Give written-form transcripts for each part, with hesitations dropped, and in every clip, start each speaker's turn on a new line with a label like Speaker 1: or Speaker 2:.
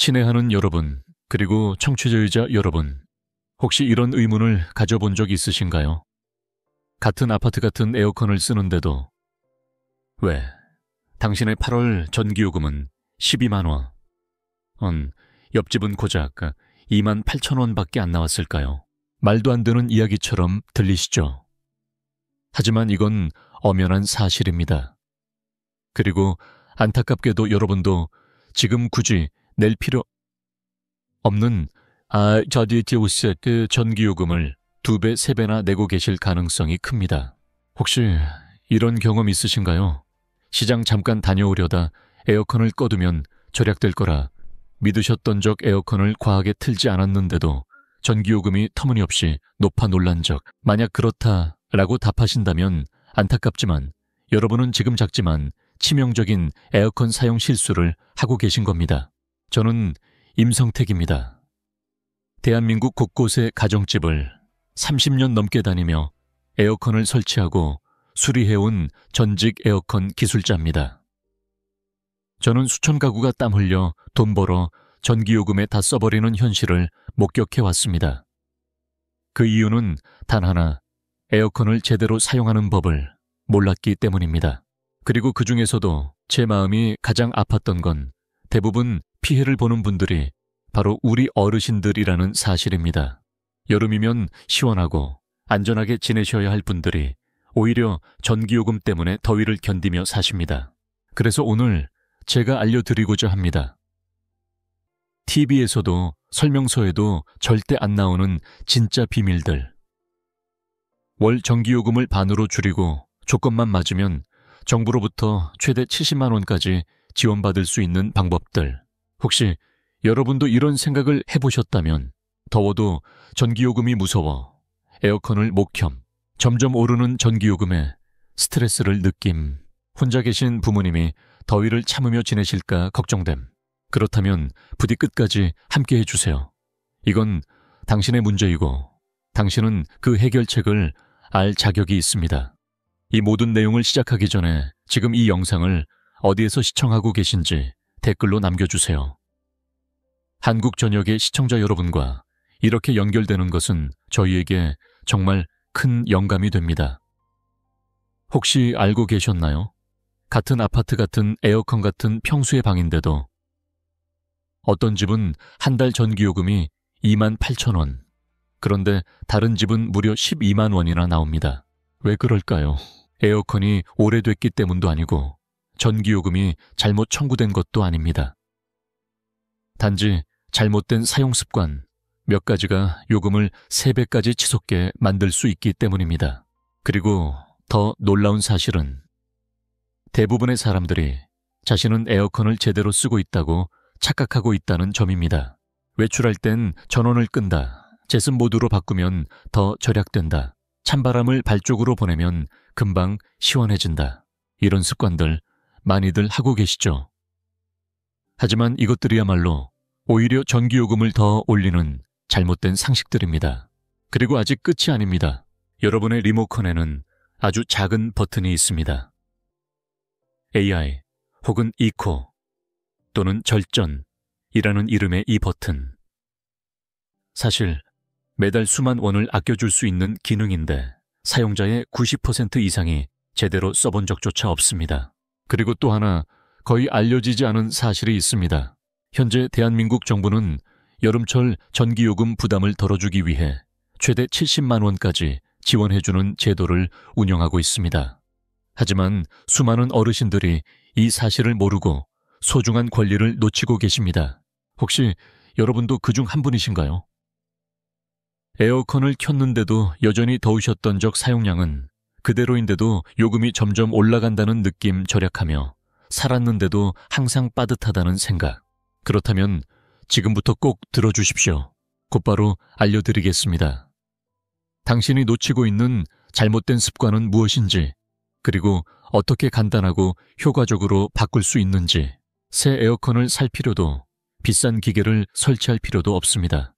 Speaker 1: 친애하는 여러분, 그리고 청취자이자 여러분, 혹시 이런 의문을 가져본 적 있으신가요? 같은 아파트 같은 에어컨을 쓰는데도 왜 당신의 8월 전기요금은 12만 원, 옆집은 고작 2만 8천 원밖에 안 나왔을까요? 말도 안 되는 이야기처럼 들리시죠? 하지만 이건 엄연한 사실입니다. 그리고 안타깝게도 여러분도 지금 굳이 낼 필요 없는 전기요금을 2배, 3배나 내고 계실 가능성이 큽니다. 혹시 이런 경험 있으신가요? 시장 잠깐 다녀오려다 에어컨을 꺼두면 절약될 거라 믿으셨던 적 에어컨을 과하게 틀지 않았는데도 전기요금이 터무니없이 높아 놀란 적, 만약 그렇다라고 답하신다면 안타깝지만 여러분은 지금 작지만 치명적인 에어컨 사용 실수를 하고 계신 겁니다. 저는 임성택입니다. 대한민국 곳곳의 가정집을 30년 넘게 다니며 에어컨을 설치하고 수리해온 전직 에어컨 기술자입니다. 저는 수천 가구가 땀 흘려 돈 벌어 전기요금에 다 써버리는 현실을 목격해왔습니다. 그 이유는 단 하나, 에어컨을 제대로 사용하는 법을 몰랐기 때문입니다. 그리고 그 중에서도 제 마음이 가장 아팠던 건 대부분 피해를 보는 분들이 바로 우리 어르신들이라는 사실입니다. 여름이면 시원하고 안전하게 지내셔야 할 분들이 오히려 전기요금 때문에 더위를 견디며 사십니다. 그래서 오늘 제가 알려드리고자 합니다. TV에서도 설명서에도 절대 안 나오는 진짜 비밀들. 월 전기요금을 반으로 줄이고 조건만 맞으면 정부로부터 최대 70만 원까지 지원받을 수 있는 방법들. 혹시 여러분도 이런 생각을 해보셨다면 더워도 전기요금이 무서워 에어컨을 못 켬, 점점 오르는 전기요금에 스트레스를 느낌, 혼자 계신 부모님이 더위를 참으며 지내실까 걱정됨. 그렇다면 부디 끝까지 함께 해주세요. 이건 당신의 문제이고 당신은 그 해결책을 알 자격이 있습니다. 이 모든 내용을 시작하기 전에 지금 이 영상을 어디에서 시청하고 계신지 댓글로 남겨주세요. 한국 전역의 시청자 여러분과 이렇게 연결되는 것은 저희에게 정말 큰 영감이 됩니다. 혹시 알고 계셨나요? 같은 아파트 같은 에어컨 같은 평수의 방인데도 어떤 집은 한 달 전기요금이 2만 8천 원, 그런데 다른 집은 무려 12만 원이나 나옵니다. 왜 그럴까요? 에어컨이 오래됐기 때문도 아니고 전기요금이 잘못 청구된 것도 아닙니다. 단지 잘못된 사용 습관 몇 가지가 요금을 3배까지 치솟게 만들 수 있기 때문입니다. 그리고 더 놀라운 사실은 대부분의 사람들이 자신은 에어컨을 제대로 쓰고 있다고 착각하고 있다는 점입니다. 외출할 땐 전원을 끈다, 제습 모드로 바꾸면 더 절약된다, 찬바람을 발 쪽으로 보내면 금방 시원해진다. 이런 습관들 많이들 하고 계시죠? 하지만 이것들이야말로 오히려 전기요금을 더 올리는 잘못된 상식들입니다. 그리고 아직 끝이 아닙니다. 여러분의 리모컨에는 아주 작은 버튼이 있습니다. AI 혹은 이코 또는 절전이라는 이름의 이 버튼. 사실 매달 수만 원을 아껴줄 수 있는 기능인데 사용자의 90% 이상이 제대로 써본 적조차 없습니다. 그리고 또 하나 거의 알려지지 않은 사실이 있습니다. 현재 대한민국 정부는 여름철 전기요금 부담을 덜어주기 위해 최대 70만 원까지 지원해주는 제도를 운영하고 있습니다. 하지만 수많은 어르신들이 이 사실을 모르고 소중한 권리를 놓치고 계십니다. 혹시 여러분도 그중 한 분이신가요? 에어컨을 켰는데도 여전히 더우셨던 적 사용량은 그대로인데도 요금이 점점 올라간다는 느낌 절약하며 살았는데도 항상 빠듯하다는 생각. 그렇다면 지금부터 꼭 들어주십시오. 곧바로 알려드리겠습니다. 당신이 놓치고 있는 잘못된 습관은 무엇인지, 그리고 어떻게 간단하고 효과적으로 바꿀 수 있는지. 새 에어컨을 살 필요도 비싼 기계를 설치할 필요도 없습니다.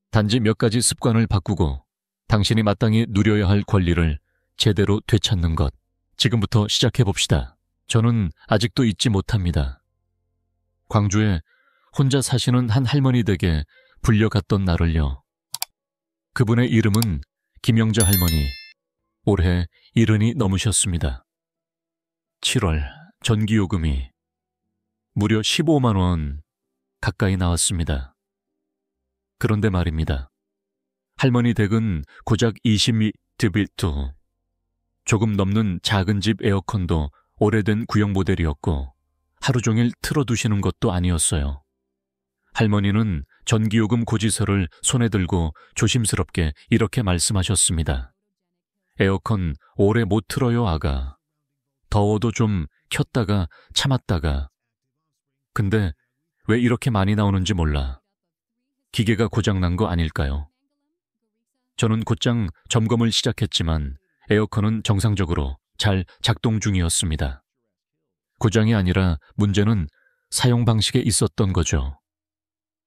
Speaker 1: 단지 몇 가지 습관을 바꾸고 당신이 마땅히 누려야 할 권리를 제대로 되찾는 것. 지금부터 시작해봅시다. 저는 아직도 잊지 못합니다. 광주에 혼자 사시는 한 할머니 댁에 불려갔던 날을요. 그분의 이름은 김영자 할머니. 올해 70이 넘으셨습니다. 7월 전기요금이 무려 15만 원 가까이 나왔습니다. 그런데 말입니다. 할머니 댁은 고작 20m 빌트, 조금 넘는 작은 집 에어컨도 오래된 구형 모델이었고 하루 종일 틀어두시는 것도 아니었어요. 할머니는 전기요금 고지서를 손에 들고 조심스럽게 이렇게 말씀하셨습니다. 에어컨 오래 못 틀어요, 아가. 더워도 좀 켰다가 참았다가. 근데 왜 이렇게 많이 나오는지 몰라. 기계가 고장난 거 아닐까요? 저는 곧장 점검을 시작했지만 에어컨은 정상적으로 잘 작동 중이었습니다. 고장이 아니라 문제는 사용 방식에 있었던 거죠.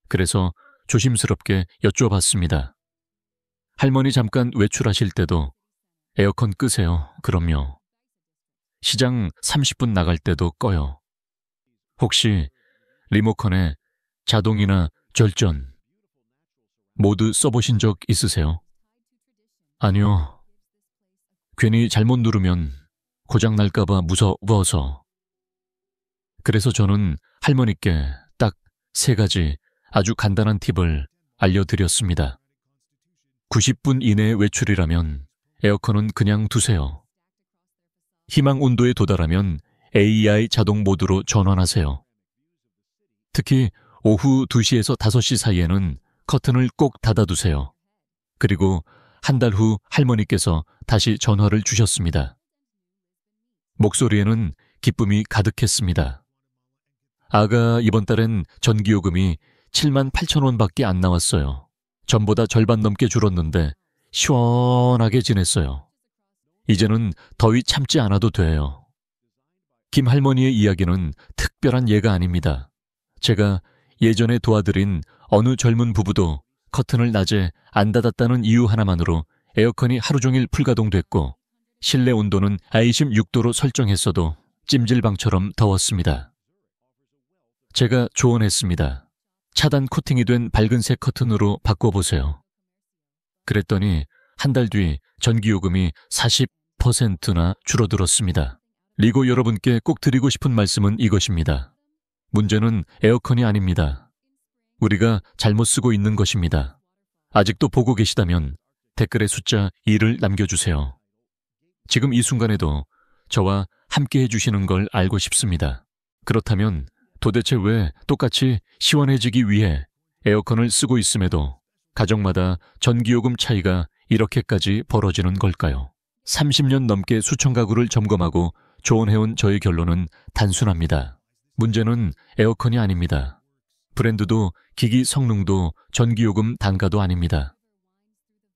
Speaker 1: 그래서 조심스럽게 여쭤봤습니다. 할머니 잠깐 외출하실 때도 에어컨 끄세요. 그럼요. 시장 30분 나갈 때도 꺼요. 혹시 리모컨에 자동이나 절전 모두 써보신 적 있으세요? 아니요. 괜히 잘못 누르면 고장 날까봐 무서워서. 그래서 저는 할머니께 딱 3가지 아주 간단한 팁을 알려드렸습니다. 90분 이내의 외출이라면 에어컨은 그냥 두세요. 희망 온도에 도달하면 AI 자동 모드로 전환하세요. 특히 오후 2시에서 5시 사이에는 커튼을 꼭 닫아두세요. 그리고 한 달 후 할머니께서 다시 전화를 주셨습니다. 목소리에는 기쁨이 가득했습니다. 아가, 이번 달엔 전기요금이 7만 8천 원밖에 안 나왔어요. 전보다 절반 넘게 줄었는데 시원하게 지냈어요. 이제는 더위 참지 않아도 돼요. 김 할머니의 이야기는 특별한 예가 아닙니다. 제가 예전에 도와드린 어느 젊은 부부도 커튼을 낮에 안 닫았다는 이유 하나만으로 에어컨이 하루 종일 불가동됐고 실내 온도는 26도로 설정했어도 찜질방처럼 더웠습니다. 제가 조언했습니다. 차단 코팅이 된 밝은색 커튼으로 바꿔보세요. 그랬더니 한 달 뒤 전기요금이 40%나 줄어들었습니다. 리고 여러분께 꼭 드리고 싶은 말씀은 이것입니다. 문제는 에어컨이 아닙니다. 우리가 잘못 쓰고 있는 것입니다. 아직도 보고 계시다면 댓글에 숫자 2를 남겨주세요. 지금 이 순간에도 저와 함께 해주시는 걸 알고 싶습니다. 그렇다면 도대체 왜 똑같이 시원해지기 위해 에어컨을 쓰고 있음에도 가정마다 전기요금 차이가 이렇게까지 벌어지는 걸까요? 30년 넘게 수천 가구를 점검하고 조언해온 저의 결론은 단순합니다. 문제는 에어컨이 아닙니다. 브랜드도 기기 성능도 전기요금 단가도 아닙니다.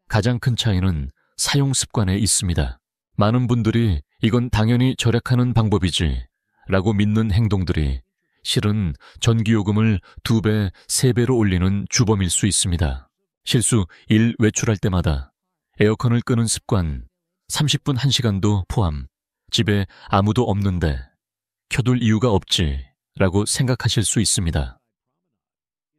Speaker 1: 가장 큰 차이는 사용 습관에 있습니다. 많은 분들이 이건 당연히 절약하는 방법이지 라고 믿는 행동들이 실은 전기요금을 2배, 3배로 올리는 주범일 수 있습니다. 실수 1 외출할 때마다 에어컨을 끄는 습관, 30분 1시간도 포함, 집에 아무도 없는데 켜둘 이유가 없지 라고 생각하실 수 있습니다.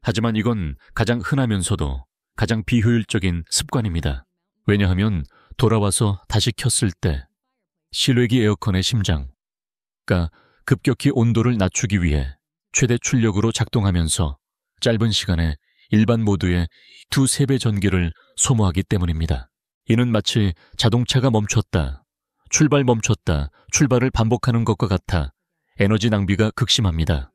Speaker 1: 하지만 이건 가장 흔하면서도 가장 비효율적인 습관입니다. 왜냐하면 돌아와서 다시 켰을 때 실외기 에어컨의 심장가 급격히 온도를 낮추기 위해 최대 출력으로 작동하면서 짧은 시간에 일반 모드의 2, 3배 전기를 소모하기 때문입니다. 이는 마치 자동차가 멈췄다, 출발 멈췄다, 출발을 반복하는 것과 같아 에너지 낭비가 극심합니다.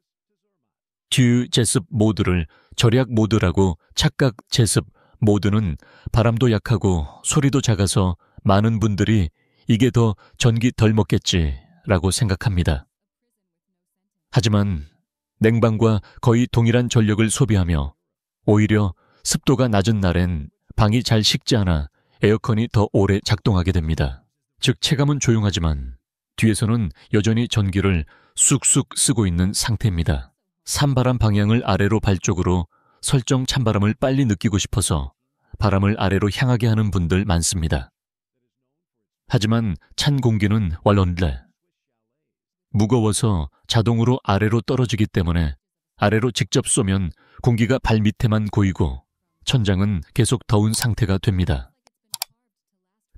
Speaker 1: 듀 제습 모드를 절약 모드라고 착각 제습 모드는 바람도 약하고 소리도 작아서 많은 분들이 이게 더 전기 덜 먹겠지라고 생각합니다. 하지만 냉방과 거의 동일한 전력을 소비하며 오히려 습도가 낮은 날엔 방이 잘 식지 않아 에어컨이 더 오래 작동하게 됩니다. 즉 체감은 조용하지만 뒤에서는 여전히 전기를 쑥쑥 쓰고 있는 상태입니다. 찬바람 방향을 아래로 발 쪽으로 설정 찬바람을 빨리 느끼고 싶어서 바람을 아래로 향하게 하는 분들 많습니다. 하지만 찬 공기는 원래 무거워서 자동으로 아래로 떨어지기 때문에 아래로 직접 쏘면 공기가 발 밑에만 고이고 천장은 계속 더운 상태가 됩니다.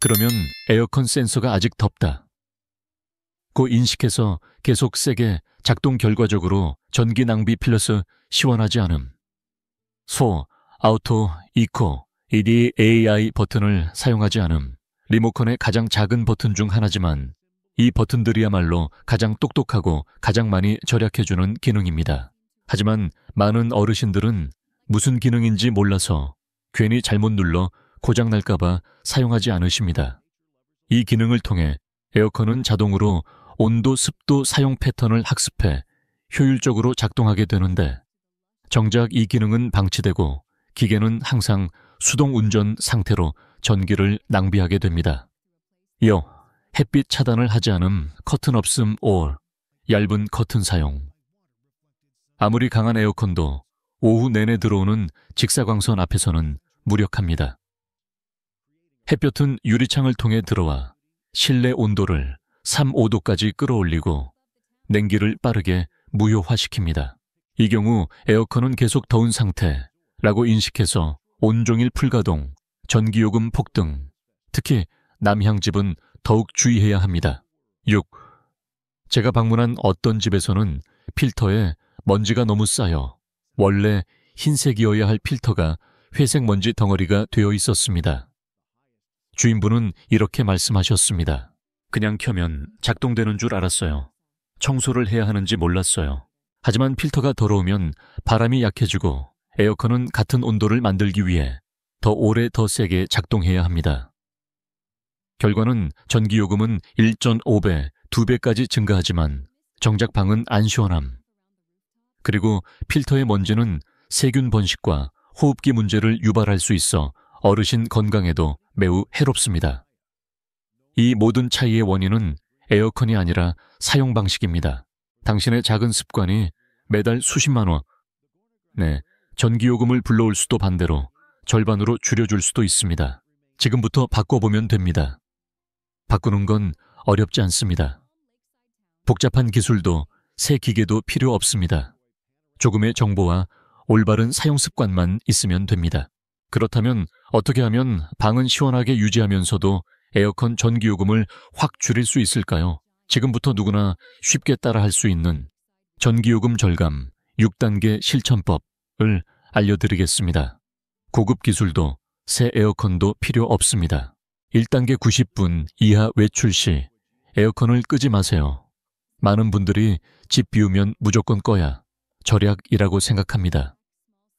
Speaker 1: 그러면 에어컨 센서가 아직 덥다 고 인식해서 계속 세게 작동, 결과적으로 전기 낭비 플러스 시원하지 않음. 소, 아우토, 이코, EDAI 버튼을 사용하지 않음. 리모컨의 가장 작은 버튼 중 하나지만 이 버튼들이야말로 가장 똑똑하고 가장 많이 절약해주는 기능입니다. 하지만 많은 어르신들은 무슨 기능인지 몰라서 괜히 잘못 눌러 고장날까봐 사용하지 않으십니다. 이 기능을 통해 에어컨은 자동으로 온도, 습도 사용 패턴을 학습해 효율적으로 작동하게 되는데 정작 이 기능은 방치되고 기계는 항상 수동 운전 상태로 전기를 낭비하게 됩니다. 이어 햇빛 차단을 하지 않음, 커튼 없음 or 얇은 커튼 사용. 아무리 강한 에어컨도 오후 내내 들어오는 직사광선 앞에서는 무력합니다. 햇볕은 유리창을 통해 들어와 실내 온도를 3, 5도까지 끌어올리고 냉기를 빠르게 무효화시킵니다. 이 경우 에어컨은 계속 더운 상태라고 인식해서 온종일 풀가동, 전기요금 폭등, 특히 남향집은 더욱 주의해야 합니다. 6. 제가 방문한 어떤 집에서는 필터에 먼지가 너무 쌓여 원래 흰색이어야 할 필터가 회색 먼지 덩어리가 되어 있었습니다. 주인분은 이렇게 말씀하셨습니다. 그냥 켜면 작동되는 줄 알았어요. 청소를 해야 하는지 몰랐어요. 하지만 필터가 더러우면 바람이 약해지고 에어컨은 같은 온도를 만들기 위해 더 오래 더 세게 작동해야 합니다. 결과는 전기요금은 1.5배, 2배까지 증가하지만 정작 방은 안 시원함. 그리고 필터의 먼지는 세균 번식과 호흡기 문제를 유발할 수 있어 어르신 건강에도 매우 해롭습니다. 이 모든 차이의 원인은 에어컨이 아니라 사용 방식입니다. 당신의 작은 습관이 매달 수십만 원, 전기요금을 불러올 수도 반대로 절반으로 줄여줄 수도 있습니다. 지금부터 바꿔보면 됩니다. 바꾸는 건 어렵지 않습니다. 복잡한 기술도 새 기계도 필요 없습니다. 조금의 정보와 올바른 사용 습관만 있으면 됩니다. 그렇다면 어떻게 하면 방은 시원하게 유지하면서도 에어컨 전기요금을 확 줄일 수 있을까요? 지금부터 누구나 쉽게 따라할 수 있는 전기요금 절감 6단계 실천법을 알려드리겠습니다. 고급 기술도 새 에어컨도 필요 없습니다. 1단계 90분 이하 외출 시 에어컨을 끄지 마세요. 많은 분들이 집 비우면 무조건 꺼야 절약이라고 생각합니다.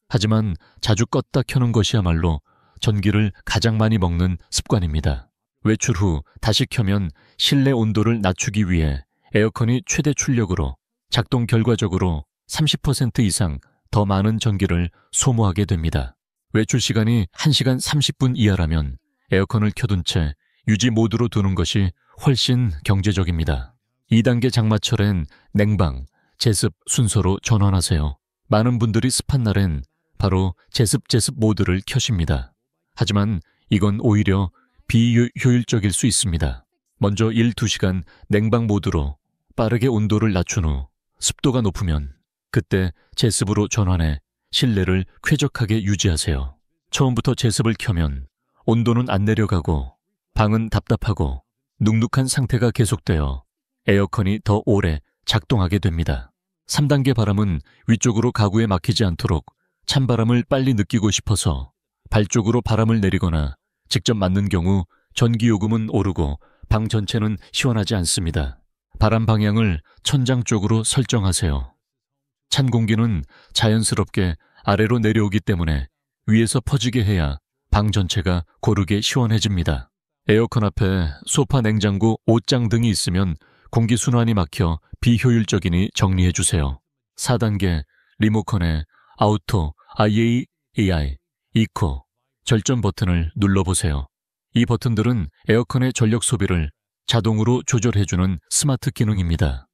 Speaker 1: 하지만 자주 껐다 켜는 것이야말로 전기를 가장 많이 먹는 습관입니다. 외출 후 다시 켜면 실내 온도를 낮추기 위해 에어컨이 최대 출력으로 작동, 결과적으로 30% 이상 더 많은 전기를 소모하게 됩니다. 외출 시간이 1시간 30분 이하라면 에어컨을 켜둔 채 유지 모드로 두는 것이 훨씬 경제적입니다. 2단계 장마철엔 냉방, 제습 순서로 전환하세요. 많은 분들이 습한 날엔 바로 제습 모드를 켜십니다. 하지만 이건 오히려 비효율적일 수 있습니다. 먼저 1-2시간 냉방 모드로 빠르게 온도를 낮춘 후 습도가 높으면 그때 제습으로 전환해 실내를 쾌적하게 유지하세요. 처음부터 제습을 켜면 온도는 안 내려가고 방은 답답하고 눅눅한 상태가 계속되어 에어컨이 더 오래 작동하게 됩니다. 3단계 바람은 위쪽으로 가구에 막히지 않도록 찬바람을 빨리 느끼고 싶어서 발 쪽으로 바람을 내리거나 직접 맞는 경우 전기요금은 오르고 방 전체는 시원하지 않습니다. 바람 방향을 천장 쪽으로 설정하세요. 찬 공기는 자연스럽게 아래로 내려오기 때문에 위에서 퍼지게 해야 방 전체가 고르게 시원해집니다. 에어컨 앞에 소파, 냉장고, 옷장 등이 있으면 공기순환이 막혀 비효율적이니 정리해주세요. 4단계 리모컨의 아우토, IAAI, 이코, 절전 버튼을 눌러보세요. 이 버튼들은 에어컨의 전력 소비를 자동으로 조절해주는 스마트 기능입니다.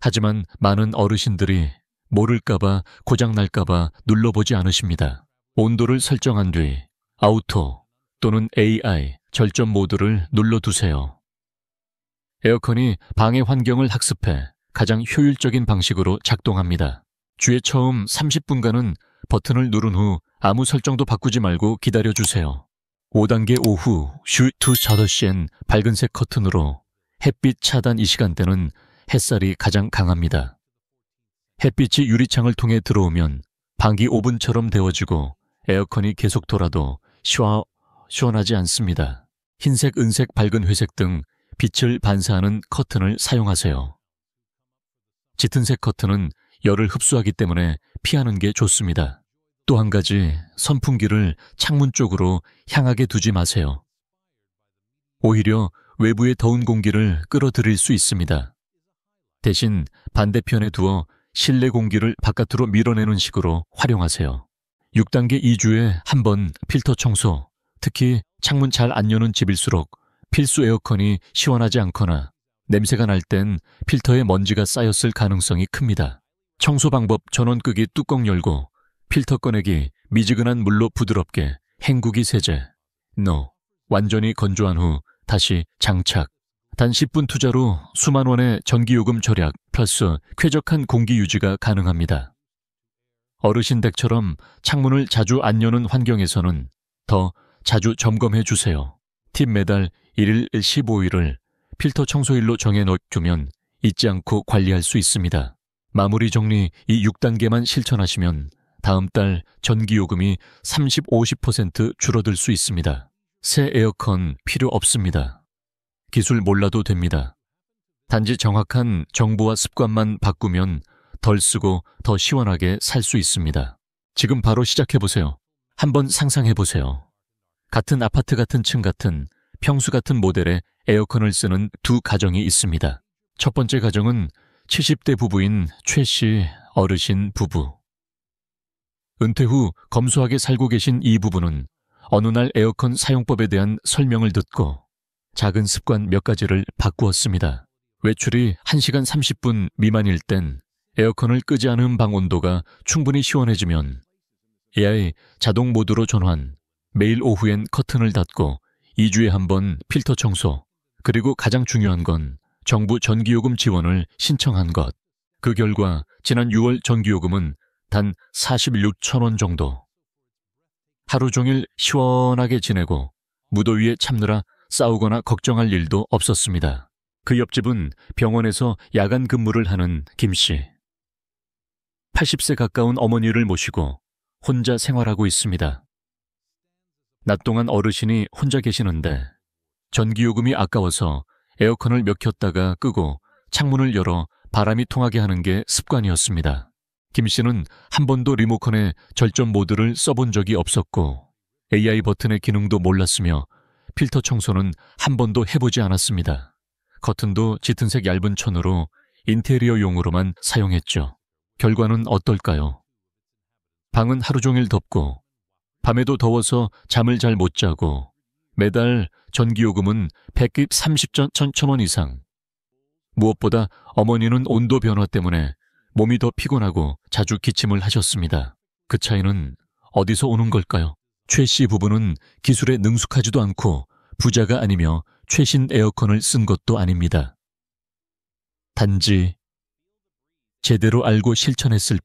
Speaker 1: 하지만 많은 어르신들이 모를까봐 고장날까봐 눌러보지 않으십니다. 온도를 설정한 뒤 아우토 또는 AI 절전 모드를 눌러두세요. 에어컨이 방의 환경을 학습해 가장 효율적인 방식으로 작동합니다. 주에 처음 30분간은 버튼을 누른 후 아무 설정도 바꾸지 말고 기다려주세요. 5단계 오후 슈 5시엔 밝은색 커튼으로 햇빛 차단. 이 시간대는 햇살이 가장 강합니다. 햇빛이 유리창을 통해 들어오면 방기 오븐처럼 데워지고 에어컨이 계속 돌아도 시원하지 않습니다. 흰색, 은색, 밝은 회색 등 빛을 반사하는 커튼을 사용하세요. 짙은색 커튼은 열을 흡수하기 때문에 피하는 게 좋습니다. 또 한 가지, 선풍기를 창문 쪽으로 향하게 두지 마세요. 오히려 외부의 더운 공기를 끌어들일 수 있습니다. 대신 반대편에 두어 실내 공기를 바깥으로 밀어내는 식으로 활용하세요. 6단계 2주에 한 번 필터 청소, 특히 창문 잘 안 여는 집일수록 필수 에어컨이 시원하지 않거나 냄새가 날 땐 필터에 먼지가 쌓였을 가능성이 큽니다. 청소 방법: 전원 끄기, 뚜껑 열고 필터 꺼내기, 미지근한 물로 부드럽게 헹구기 세제. 완전히 건조한 후 다시 장착. 단 10분 투자로 수만 원의 전기요금 절약 플러스 쾌적한 공기 유지가 가능합니다. 어르신 댁처럼 창문을 자주 안 여는 환경에서는 더 자주 점검해 주세요. 팁: 매달 1일 15일을 필터 청소일로 정해 놓으면 잊지 않고 관리할 수 있습니다. 마무리 정리: 이 6단계만 실천하시면 다음 달 전기요금이 30-50% 줄어들 수 있습니다. 새 에어컨 필요 없습니다. 기술 몰라도 됩니다. 단지 정확한 정보와 습관만 바꾸면 덜 쓰고 더 시원하게 살 수 있습니다. 지금 바로 시작해보세요. 한번 상상해보세요. 같은 아파트, 같은 층, 같은 평수, 같은 모델의 에어컨을 쓰는 두 가정이 있습니다. 첫 번째 가정은 70대 부부인 최 씨 어르신 부부. 은퇴 후 검소하게 살고 계신 이 부부는 어느 날 에어컨 사용법에 대한 설명을 듣고 작은 습관 몇 가지를 바꾸었습니다. 외출이 1시간 30분 미만일 땐 에어컨을 끄지 않은 방 온도가 충분히 시원해지면 AI 자동 모드로 전환, 매일 오후엔 커튼을 닫고 2주에 한 번 필터 청소, 그리고 가장 중요한 건 정부 전기요금 지원을 신청한 것. 그 결과 지난 6월 전기요금은 단 46,000원 정도. 하루 종일 시원하게 지내고 무더위에 참느라 싸우거나 걱정할 일도 없었습니다. 그 옆집은 병원에서 야간 근무를 하는 김 씨. 80세 가까운 어머니를 모시고 혼자 생활하고 있습니다. 낮 동안 어르신이 혼자 계시는데 전기요금이 아까워서 에어컨을 몇 켰다가 끄고 창문을 열어 바람이 통하게 하는 게 습관이었습니다. 김 씨는 한 번도 리모컨의 절전 모드를 써본 적이 없었고 AI 버튼의 기능도 몰랐으며 필터 청소는 한 번도 해보지 않았습니다. 커튼도 짙은색 얇은 천으로 인테리어용으로만 사용했죠. 결과는 어떨까요? 방은 하루 종일 덥고 밤에도 더워서 잠을 잘 못 자고 매달 전기요금은 130,000원 이상. 무엇보다 어머니는 온도 변화 때문에 몸이 더 피곤하고 자주 기침을 하셨습니다. 그 차이는 어디서 오는 걸까요? 최 씨 부부는 기술에 능숙하지도 않고 부자가 아니며 최신 에어컨을 쓴 것도 아닙니다. 단지 제대로 알고 실천했을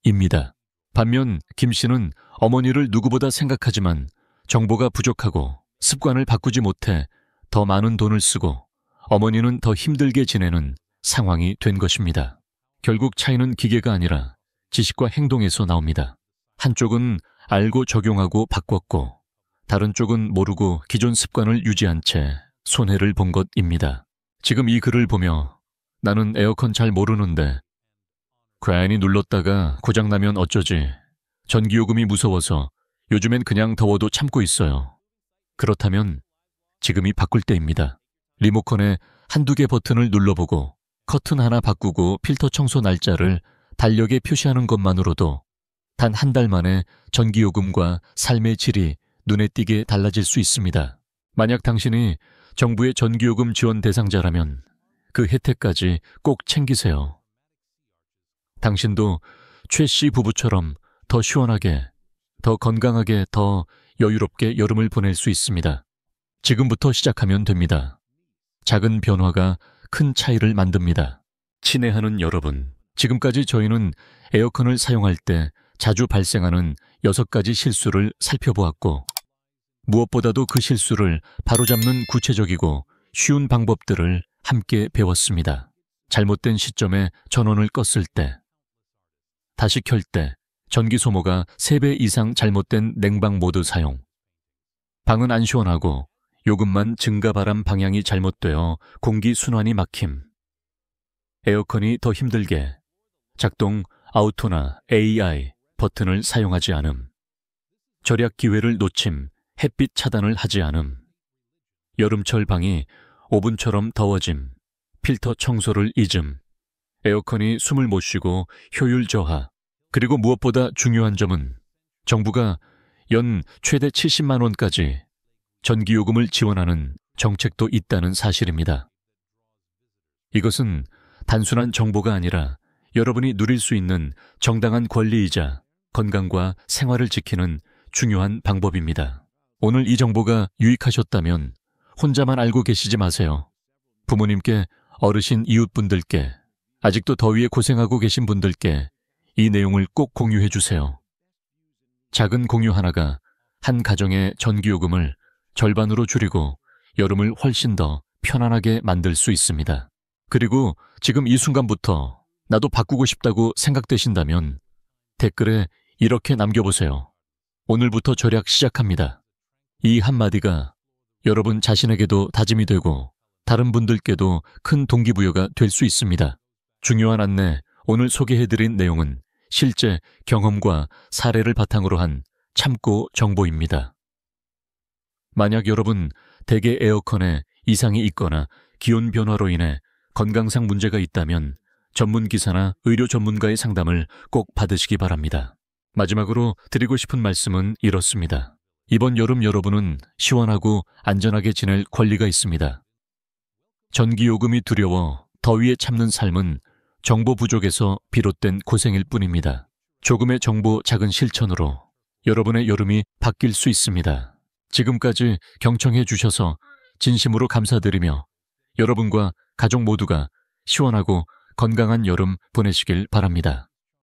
Speaker 1: 뿐입니다. 반면 김 씨는 어머니를 누구보다 생각하지만 정보가 부족하고 습관을 바꾸지 못해 더 많은 돈을 쓰고 어머니는 더 힘들게 지내는 상황이 된 것입니다. 결국 차이는 기계가 아니라 지식과 행동에서 나옵니다. 한쪽은 알고 적용하고 바꿨고 다른 쪽은 모르고 기존 습관을 유지한 채 손해를 본 것입니다. 지금 이 글을 보며 나는 에어컨 잘 모르는데 괜히 눌렀다가 고장나면 어쩌지, 전기요금이 무서워서 요즘엔 그냥 더워도 참고 있어요. 그렇다면 지금이 바꿀 때입니다. 리모컨에 한두 개 버튼을 눌러보고 커튼 하나 바꾸고 필터 청소 날짜를 달력에 표시하는 것만으로도 단 한 달 만에 전기요금과 삶의 질이 눈에 띄게 달라질 수 있습니다. 만약 당신이 정부의 전기요금 지원 대상자라면 그 혜택까지 꼭 챙기세요. 당신도 최 씨 부부처럼 더 시원하게, 더 건강하게, 더 여유롭게 여름을 보낼 수 있습니다. 지금부터 시작하면 됩니다. 작은 변화가 큰 차이를 만듭니다. 친애하는 여러분, 지금까지 저희는 에어컨을 사용할 때 자주 발생하는 6가지 실수를 살펴보았고, 무엇보다도 그 실수를 바로잡는 구체적이고 쉬운 방법들을 함께 배웠습니다. 잘못된 시점에 전원을 껐을 때, 다시 켤 때, 전기 소모가 3배 이상 잘못된 냉방 모드 사용, 방은 안 시원하고 요금만 증가 바람 방향이 잘못되어 공기 순환이 막힘, 에어컨이 더 힘들게 작동 아우토나 AI 버튼을 사용하지 않음, 절약 기회를 놓침, 햇빛 차단을 하지 않음, 여름철 방이 오븐처럼 더워짐, 필터 청소를 잊음, 에어컨이 숨을 못 쉬고 효율 저하, 그리고 무엇보다 중요한 점은 정부가 연 최대 70만 원까지 전기요금을 지원하는 정책도 있다는 사실입니다. 이것은 단순한 정보가 아니라 여러분이 누릴 수 있는 정당한 권리이자 건강과 생활을 지키는 중요한 방법입니다. 오늘 이 정보가 유익하셨다면 혼자만 알고 계시지 마세요. 부모님께, 어르신 이웃분들께, 아직도 더위에 고생하고 계신 분들께 이 내용을 꼭 공유해 주세요. 작은 공유 하나가 한 가정의 전기요금을 절반으로 줄이고 여름을 훨씬 더 편안하게 만들 수 있습니다. 그리고 지금 이 순간부터 나도 바꾸고 싶다고 생각되신다면 댓글에 이렇게 남겨보세요. 오늘부터 절약 시작합니다. 이 한마디가 여러분 자신에게도 다짐이 되고 다른 분들께도 큰 동기부여가 될 수 있습니다. 중요한 안내, 오늘 소개해드린 내용은 실제 경험과 사례를 바탕으로 한 참고 정보입니다. 만약 여러분 댁의 에어컨에 이상이 있거나 기온 변화로 인해 건강상 문제가 있다면 전문기사나 의료 전문가의 상담을 꼭 받으시기 바랍니다. 마지막으로 드리고 싶은 말씀은 이렇습니다. 이번 여름 여러분은 시원하고 안전하게 지낼 권리가 있습니다. 전기요금이 두려워 더위에 참는 삶은 정보 부족에서 비롯된 고생일 뿐입니다. 조금의 정보, 작은 실천으로 여러분의 여름이 바뀔 수 있습니다. 지금까지 경청해 주셔서 진심으로 감사드리며 여러분과 가족 모두가 시원하고 건강한 여름 보내시길 바랍니다.